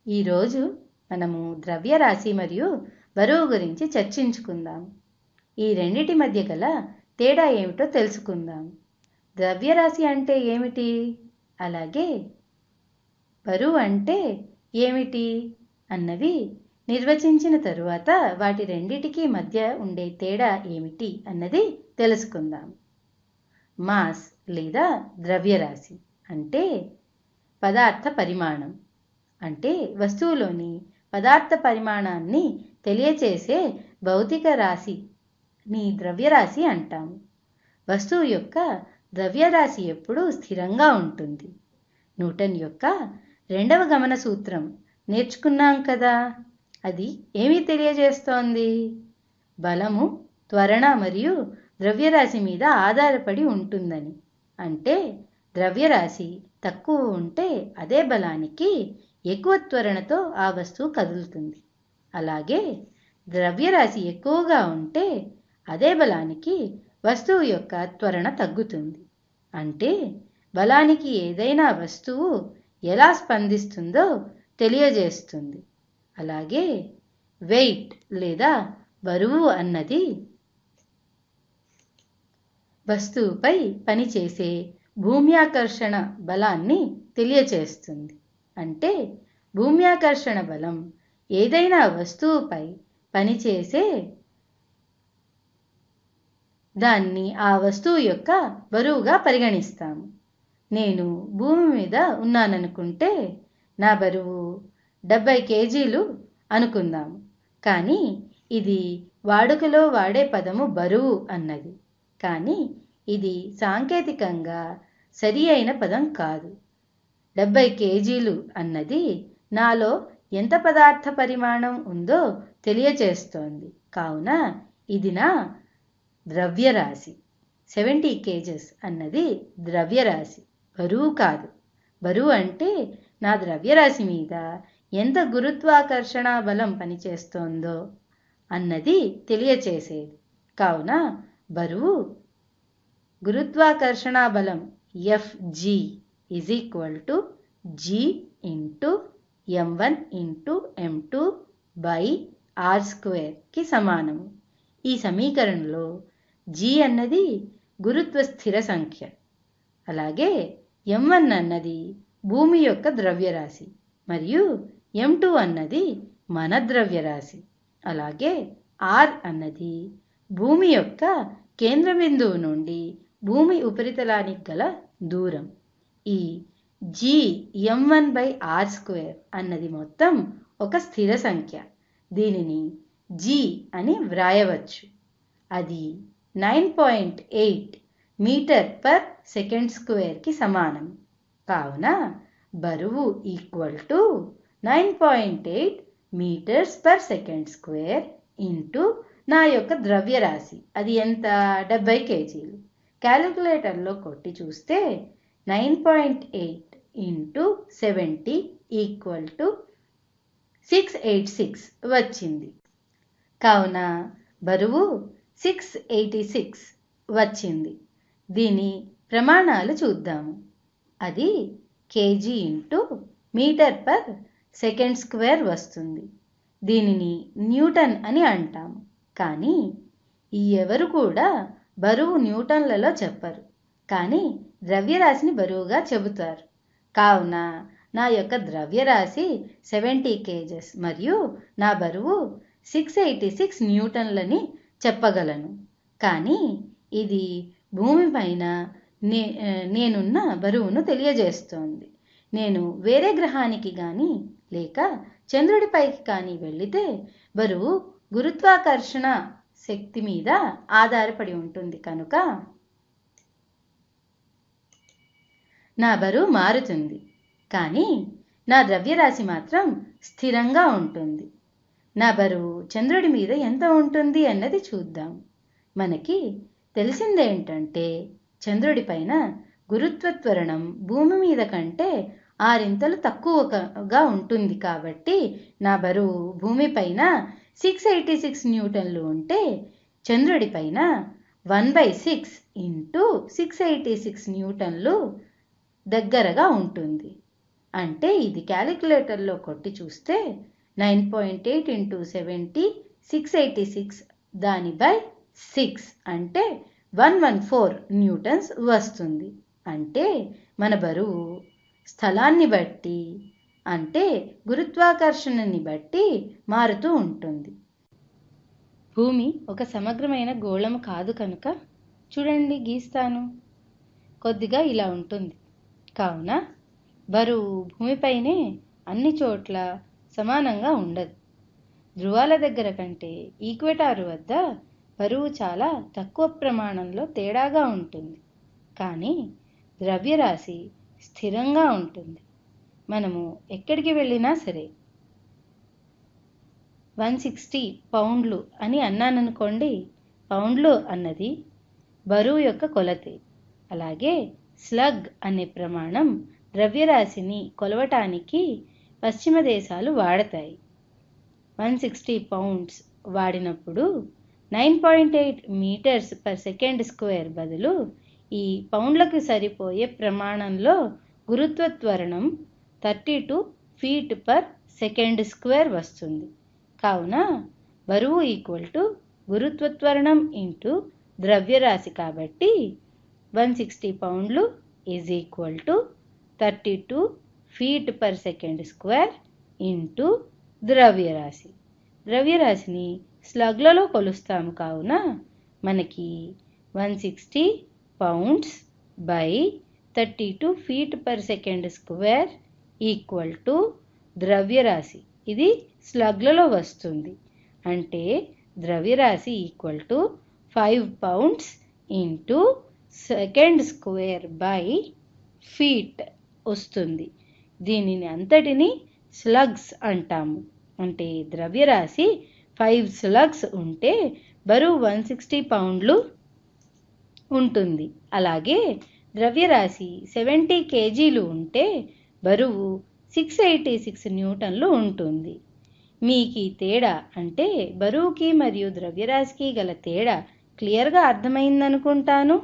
ఈరోజు మనము ద్రవ్యరాశి మరియు బరువు గురించి చర్చించుకుందాం. ఈ రెండిటి మధ్య గల తేడా ఏమిటో తెలుసుకుందాం. ద్రవ్యరాశి అంటే ఏమిటి, అలాగే బరువు అంటే ఏమిటి అన్నవి నిర్వచించిన తరువాత వాటి రెండిటికి మధ్య ఉండే తేడా ఏమిటి అన్నది తెలుసుకుందాం. మాస్ లేదా ద్రవ్యరాశి అంటే పదార్థ పరిమాణం, అంటే వస్తువులోని పదార్థ పరిమాణాన్ని తెలియచేసే భౌతిక రాశిని ద్రవ్యరాశి అంటాము. వస్తువు యొక్క ద్రవ్యరాశి ఎప్పుడూ స్థిరంగా ఉంటుంది. న్యూటన్ యొక్క రెండవ గమన సూత్రం నేర్చుకున్నాం కదా, అది ఏమి తెలియజేస్తోంది? బలము, త్వరణ మరియు ద్రవ్యరాశి మీద ఆధారపడి ఉంటుందని. అంటే ద్రవ్యరాశి తక్కువ ఉంటే అదే బలానికి ఎక్కువ త్వరణతో ఆ వస్తువు కదులుతుంది. అలాగే ద్రవ్యరాశి ఎక్కువగా ఉంటే అదే బలానికి వస్తువు యొక్క త్వరణ తగ్గుతుంది. అంటే బలానికి ఏదైనా వస్తువు ఎలా స్పందిస్తుందో తెలియజేస్తుంది. అలాగే వెయిట్ లేదా బరువు అన్నది వస్తువుపై పనిచేసే భూమ్యాకర్షణ బలాన్ని తెలియచేస్తుంది. అంటే భూమ్యాకర్షణ బలం ఏదైనా వస్తువుపై పనిచేసే దాన్ని ఆ వస్తువు యొక్క బరువుగా పరిగణిస్తాము. నేను భూమి మీద ఉన్నాననుకుంటే నా బరువు 70 కేజీలు అనుకుందాము. కానీ ఇది వాడుకలో వాడే పదము బరువు అన్నది, కానీ ఇది సాంకేతికంగా సరి అయిన పదం కాదు. 70 కేజీలు అన్నది నాలో ఎంత పదార్థ పరిమాణం ఉందో తెలియచేస్తోంది. కావున ఇది నా ద్రవ్యరాశి. 70 కేజెస్ అన్నది ద్రవ్యరాశి, బరువు కాదు. బరువు అంటే నా ద్రవ్యరాశి మీద ఎంత గురుత్వాకర్షణ బలం పనిచేస్తోందో అన్నది తెలియచేసేది. కావున బరువు గురుత్వాకర్షణ బలం Fg = G × m1 × m2/r² కి సమానము. ఈ సమీకరణంలో G అన్నది గురుత్వ స్థిర సంఖ్య, అలాగే m1 అన్నది భూమి యొక్క ద్రవ్యరాశి మరియు m2 అన్నది మన ద్రవ్యరాశి. అలాగే r అన్నది భూమి యొక్క కేంద్ర బిందువు నుండి భూమి ఉపరితలానికి గల దూరం. ఈ Gm1/r² అన్నది మొత్తం ఒక స్థిర సంఖ్య. దీనిని G అని వ్రాయవచ్చు. అది 9.8 మీటర్/సెకండ్² కి సమానం. కావున బరువు = 9.8 మీటర్స్/సెకండ్² ఇంటూ నా యొక్క ద్రవ్యరాశి, అది ఎంత? 70 కేజీలు. క్యాలిక్యులేటర్లో కొట్టి చూస్తే 9.8 × 70 = 686 వచ్చింది. కావున బరువు 686 వచ్చింది. దీని ప్రమాణాలు చూద్దాము. అది కేజీ × మీటర్/సెకండ్² వస్తుంది. దీనిని న్యూటన్ అని అంటాము. కానీ ఎవరు కూడా బరువు న్యూటన్లలో చెప్పరు, కానీ ద్రవ్యరాశిని బరువుగా చెబుతారు. కావున నా యొక్క ద్రవ్యరాశి 70 కేజెస్ మరియు నా బరువు 686 న్యూటన్లని చెప్పగలను. కానీ ఇది భూమిపైన నేనున్న బరువును తెలియజేస్తోంది. నేను వేరే గ్రహానికి కానీ లేక చంద్రుడిపైకి కానీ వెళితే బరువు గురుత్వాకర్షణ శక్తి మీద ఆధారపడి ఉంటుంది. కనుక నా బరువు మారుతుంది, కానీ నా ద్రవ్యరాశి మాత్రం స్థిరంగా ఉంటుంది. నా బరువు చంద్రుడి మీద ఎంత ఉంటుంది అన్నది చూద్దాం. మనకి తెలిసిందేంటంటే చంద్రుడిపైన గురుత్వ త్వరణం భూమి మీద కంటే 6 ఇంతలు తక్కువగా ఉంటుంది. కాబట్టి నా బరువు భూమిపైన 686 న్యూటన్లు ఉంటే చంద్రుడిపైన 1/6 × 686 న్యూటన్లు దగ్గరగా ఉంటుంది. అంటే ఇది క్యాలిక్యులేటర్లో కొట్టి చూస్తే 9.8 ఇంటూ 70 686 దాని బై 6 అంటే 114 న్యూటన్స్ వస్తుంది. అంటే మన బరువు స్థలాన్ని బట్టి అంటే గురుత్వాకర్షణని బట్టి మారుతూ ఉంటుంది. భూమి ఒక సమగ్రమైన గోళం కాదు కనుక చూడండి గీస్తాను. కొద్దిగా ఇలా ఉంటుంది. కావున బరువు భూమిపైనే అన్ని చోట్ల సమానంగా ఉండదు. ధ్రువాల దగ్గర కంటే ఈక్వెటార్ వద్ద బరువు చాలా తక్కువ ప్రమాణంలో తేడాగా ఉంటుంది. కానీ ద్రవ్యరాశి స్థిరంగా ఉంటుంది. మనము ఎక్కడికి వెళ్ళినా సరే 160 పౌండ్లు అని అన్నాననుకోండి, పౌండ్లు అన్నది బరువు యొక్క కొలతే. అలాగే స్లగ్ అనే ప్రమాణం ద్రవ్యరాశిని కొలవటానికి పశ్చిమ దేశాలు వాడతాయి. 160 పౌండ్స్ వాడినప్పుడు 9.8 మీటర్స్ పర్ సెకండ్ స్క్వేర్ బదులు ఈ పౌండ్లకు సరిపోయే ప్రమాణంలో గురుత్వ త్వరణం 32 ఫీట్ పర్ సెకండ్ స్క్వేర్ వస్తుంది. కావున బరువు ఈక్వల్ టు గురుత్వ త్వరణం ఇంటూ ద్రవ్యరాశి కాబట్టి 160 పౌండ్లు is equal to 32 feet per second square into ద్రవ్యరాశి. ద్రవ్యరాశిని స్లగ్లలో కొలుస్తాము కావున మనకి 160 pounds by 32 feet per second square equal to ద్రవ్యరాశి. ఇది స్లగ్లలో వస్తుంది. అంటే ద్రవ్యరాశి equal to 5 pounds into second square by feet వస్తుంది. దీనిని అంతటిని స్లగ్స్ అంటాము. అంటే ద్రవ్యరాశి 5 స్లగ్స్ ఉంటే బరువు 160 పౌండ్లు ఉంటుంది. అలాగే ద్రవ్యరాశి 70 కేజీలు ఉంటే బరువు 686 న్యూటన్లు ఉంటుంది. మీకు ఈ తేడా అంటే బరువుకి మరియు ద్రవ్యరాశికి గల తేడా క్లియర్గా అర్థమైందనుకుంటాను.